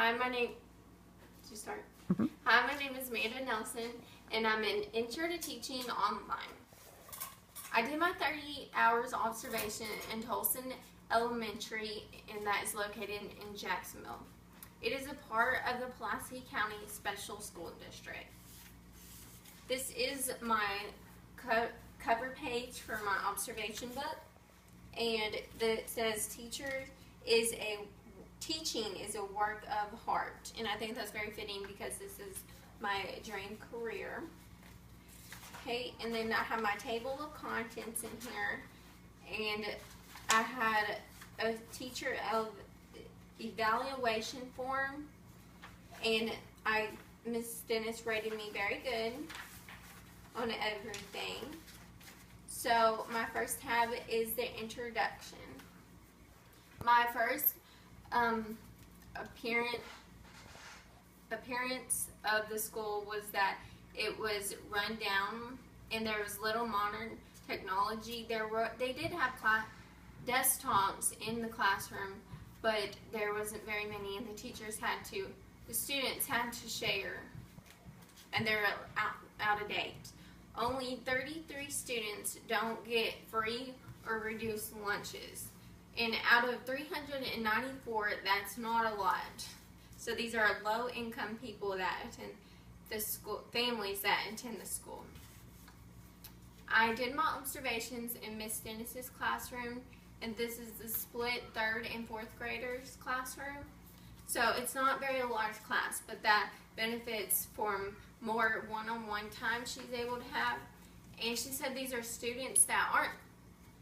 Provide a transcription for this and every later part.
Hi, my name. Did you start? Hi, my name is Amanda Nelson, and I'm an intro to teaching online. I did my 30 hours observation in Tolson Elementary, and that is located in Jacksonville. It is a part of the Pulaski County Special School District. This is my cover page for my observation book, and it says teaching is a work of heart, and I think that's very fitting because this is my dream career. Okay, and then I have my table of contents in here, and I had a teacher evaluation form, and Miss Dennis rated me very good on everything. So my first tab is the introduction. My first appearance of the school was that it was run down and there was little modern technology. They did have desktops in the classroom, but there wasn't very many, and the students had to share, and they're out of date. Only 33 students don't get free or reduced lunches. And out of 394, that's not a lot. So these are low-income people that attend the school, families that attend the school. I did my observations in Miss Dennis's classroom, and this is the split 3rd and 4th graders classroom. So it's not very large class, but that benefits from more one-on-one time she's able to have. And she said these are students that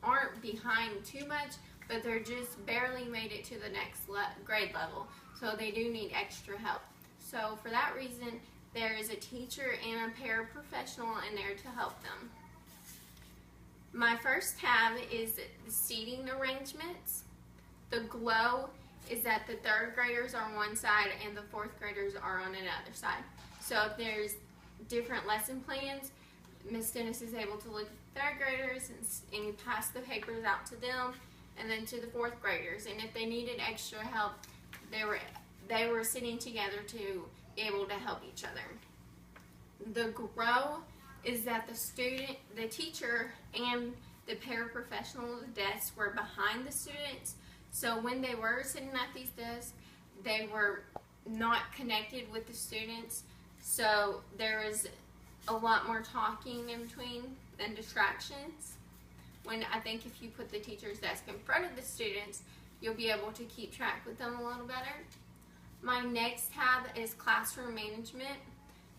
aren't behind too much, but they're just barely made it to the next grade level, so they do need extra help. So for that reason, there is a teacher and a paraprofessional in there to help them. My first tab is the seating arrangements. The glow is that the 3rd graders are on one side and the 4th graders are on another side. So if there's different lesson plans, Miss Dennis is able to look at the 3rd graders and pass the papers out to them, and then to the 4th graders. And if they needed extra help, they were sitting together to be able to help each other. The grow is that the teacher and the paraprofessional desks were behind the students. So when they were sitting at these desks, they were not connected with the students. So there was a lot more talking in between and distractions. When I think if you put the teacher's desk in front of the students, you'll be able to keep track with them a little better. My next tab is classroom management.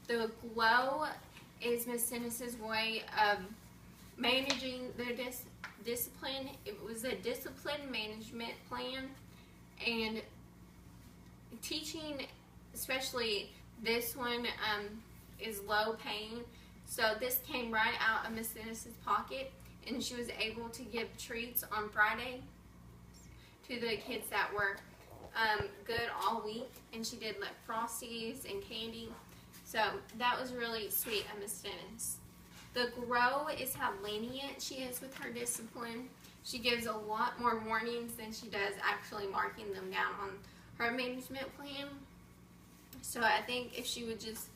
The glow is Miss Dennis's way of managing their discipline. It was a discipline management plan, and teaching, especially this one, is low paying. So this came right out of Miss Dennis's pocket, and she was able to give treats on Friday to the kids that were good all week, and she did like Frosties and candy. So that was really sweet of Miss Dennis. The grow is how lenient she is with her discipline. She gives a lot more warnings than she does actually marking them down on her management plan. So I think if she would just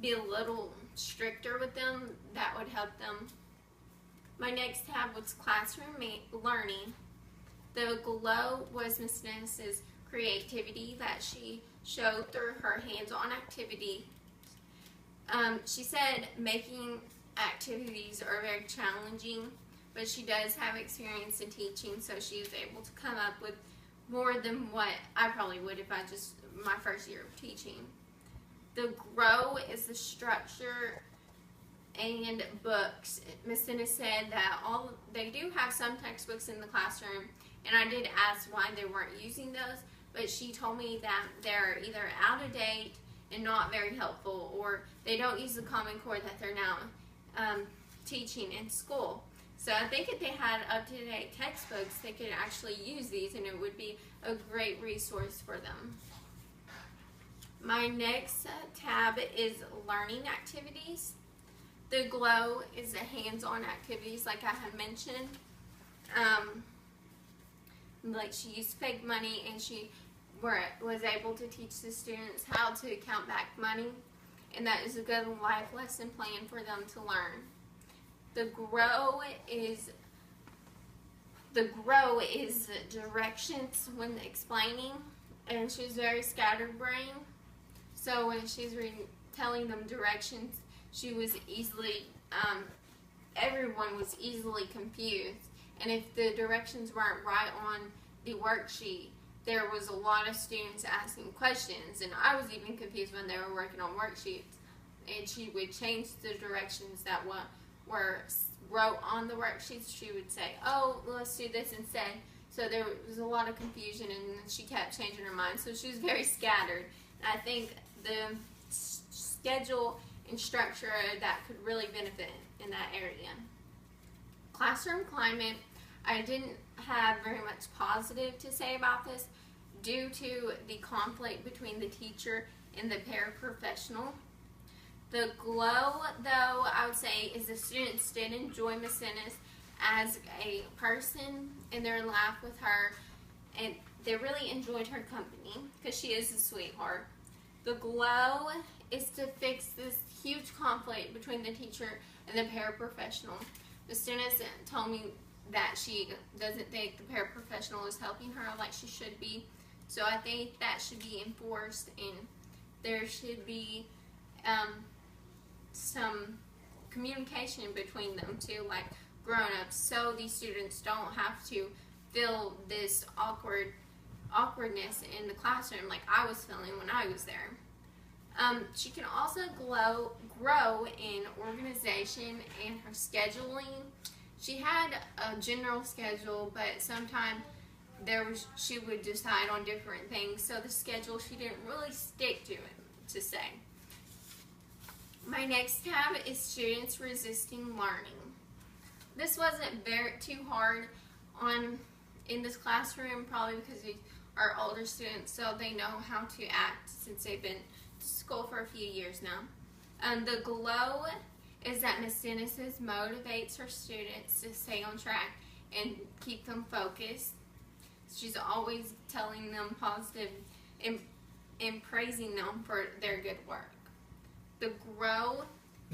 be a little stricter with them, that would help them. My next tab was classroom learning. The glow was Miss Dennis's creativity that she showed through her hands-on activity. She said making activities are very challenging, but she does have experience in teaching, so she was able to come up with more than what I probably would if I just my first year of teaching. The grow is the structure and books. Miss Dennis said that they do have some textbooks in the classroom, and I did ask why they weren't using those, but she told me that they're either out of date and not very helpful, or they don't use the Common Core that they're now teaching in school. So I think if they had up-to-date textbooks, they could actually use these, and it would be a great resource for them. My next tab is learning activities. The glow is the hands-on activities like I had mentioned. Like she used fake money, and she was able to teach the students how to count back money, and that is a good life lesson plan for them to learn. The grow is directions when explaining, and she's very scatterbrained. So when she's telling them directions, she was easily, everyone was easily confused. And if the directions weren't right on the worksheet, there was a lot of students asking questions, and I was even confused when they were working on worksheets. And she would change the directions that were wrote on the worksheets. She would say, "Oh, let's do this instead." So there was a lot of confusion, and she kept changing her mind. So she was very scattered. And I think the schedule and structure that could really benefit in that area. Classroom climate, I didn't have very much positive to say about this due to the conflict between the teacher and the paraprofessional. The glow, though, I would say, is the students did enjoy Miss Ennis as a person, and they laughed with her, and they really enjoyed her company because she is a sweetheart. The glow is to fix this huge conflict between the teacher and the paraprofessional. Miss Ennis told me that she doesn't think the paraprofessional is helping her like she should be, so I think that should be enforced, and there should be some communication between them too, like grown-ups, so these students don't have to feel this awkwardness in the classroom like I was feeling when I was there. She can also grow in organization and her scheduling. She had a general schedule, but sometimes she would decide on different things, so the schedule she didn't really stick to it, to say. My next tab is students resisting learning. This wasn't too hard in this classroom, probably because we are older students, so they know how to act since they've been to school for a few years now. The glow is that Miss Ennis motivates her students to stay on track and keep them focused. She's always telling them positive and praising them for their good work. The grow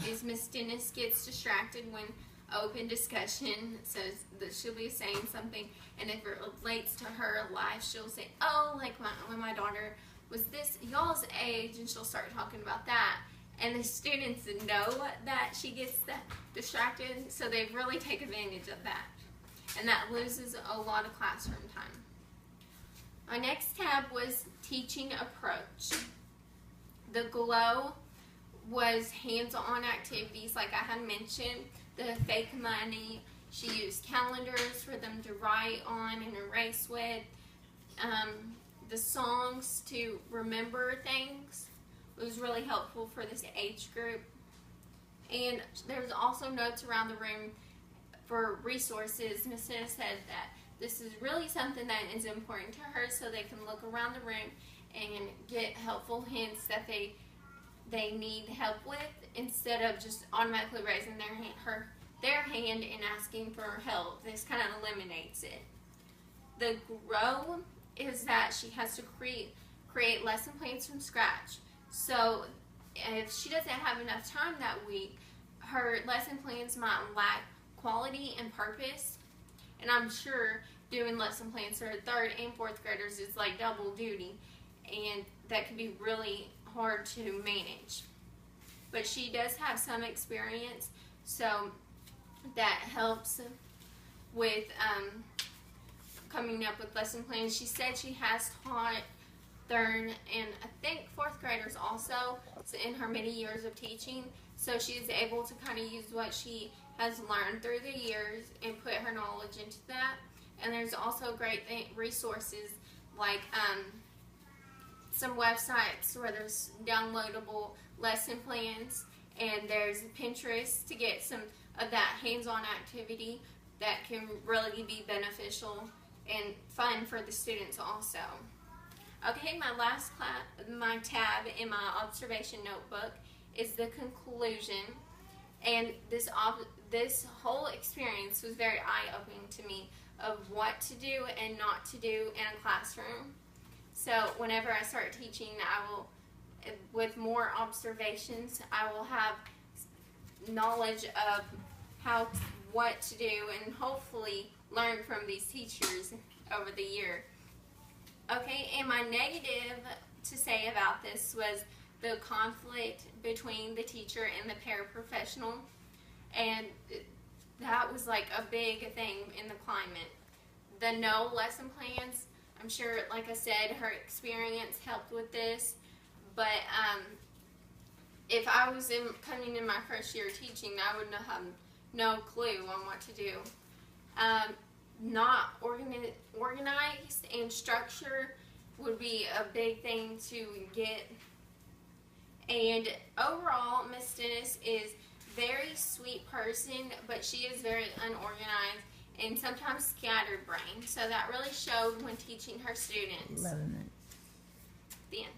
is Miss Ennis gets distracted when open discussion says that she'll be saying something, and if it relates to her life, she'll say, "Oh, like when my daughter was this y'all's age," and she'll start talking about that. And the students know that she gets that distracted, so they really take advantage of that. And that loses a lot of classroom time. My next tab was teaching approach. The glow was hands-on activities like I had mentioned. The fake money, she used calendars for them to write on and erase with. The songs to remember things was really helpful for this age group. And there's also notes around the room for resources. Miss Ennis said that this is really something that is important to her, so they can look around the room and get helpful hints that they need help with, instead of just automatically raising their hand and asking for help. This kind of eliminates it. The grow is that she has to create lesson plans from scratch. So if she doesn't have enough time that week, her lesson plans might lack quality and purpose. And I'm sure doing lesson plans for 3rd and 4th graders is like double duty, and that can be really hard to manage. But she does have some experience, so that helps with coming up with lesson plans. She said she has taught 3rd and I think 4th graders also in her many years of teaching, so she is able to kind of use what she has learned through the years and put her knowledge into that. And there's also great resources like some websites where there's downloadable lesson plans, and there's Pinterest to get some of that hands-on activity that can really be beneficial and fun for the students also. Okay, my tab in my observation notebook is the conclusion, and this whole experience was very eye-opening to me of what to do and not to do in a classroom. So whenever I start teaching, I will, with more observations, I will have knowledge of what to do, and hopefully learn from these teachers over the year. Okay, and my negative to say about this was the conflict between the teacher and the paraprofessional, and that was like a big thing in the climate. The no lesson plans, I'm sure, like I said, her experience helped with this, but if I was coming in my first year teaching, I would have no clue on what to do. Not organized and structure would be a big thing to get. And overall, Miss Dennis is very sweet person, but she is very unorganized and sometimes scatterbrained. So that really showed when teaching her students. Loving it. The end.